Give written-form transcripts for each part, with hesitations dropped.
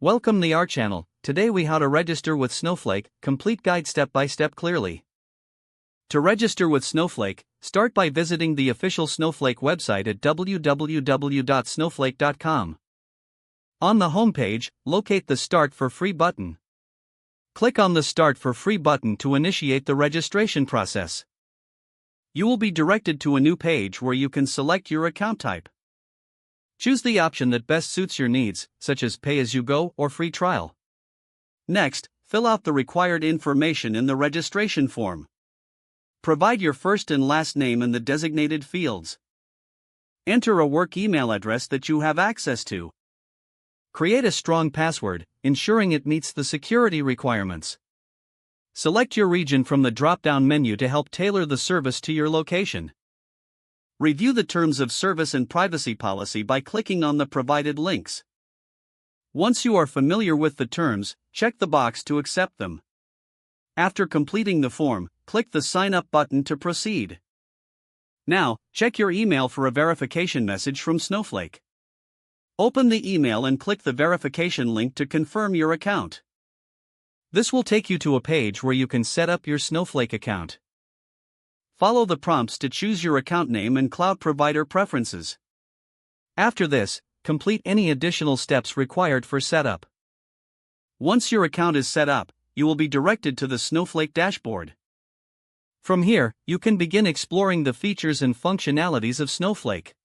Welcome to our channel. Today we how to register with Snowflake, complete guide step by step clearly. To register with Snowflake, start by visiting the official Snowflake website at www.snowflake.com. On the homepage, locate the Start for Free button. Click on the Start for Free button to initiate the registration process. You will be directed to a new page where you can select your account type. Choose the option that best suits your needs, such as pay-as-you-go or free trial. Next, fill out the required information in the registration form. Provide your first and last name in the designated fields. Enter a work email address that you have access to. Create a strong password, ensuring it meets the security requirements. Select your region from the drop-down menu to help tailor the service to your location. Review the terms of service and privacy policy by clicking on the provided links. Once you are familiar with the terms, check the box to accept them. After completing the form, click the Sign Up button to proceed. Now, check your email for a verification message from Snowflake. Open the email and click the verification link to confirm your account. This will take you to a page where you can set up your Snowflake account. Follow the prompts to choose your account name and cloud provider preferences. After this, complete any additional steps required for setup. Once your account is set up, you will be directed to the Snowflake dashboard. From here, you can begin exploring the features and functionalities of Snowflake.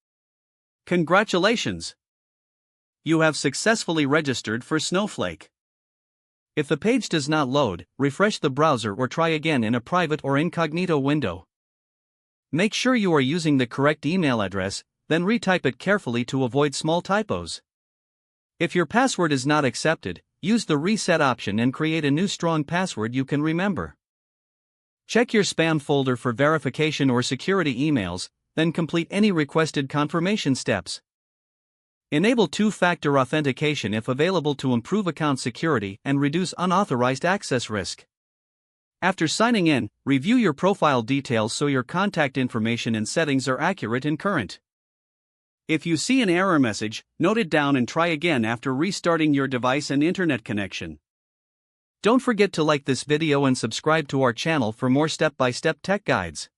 Congratulations! You have successfully registered for Snowflake. If the page does not load, refresh the browser or try again in a private or incognito window. Make sure you are using the correct email address, then retype it carefully to avoid small typos. If your password is not accepted, use the reset option and create a new strong password you can remember. Check your spam folder for verification or security emails, then complete any requested confirmation steps. Enable two-factor authentication if available to improve account security and reduce unauthorized access risk. After signing in, review your profile details so your contact information and settings are accurate and current. If you see an error message, note it down and try again after restarting your device and internet connection. Don't forget to like this video and subscribe to our channel for more step-by-step tech guides.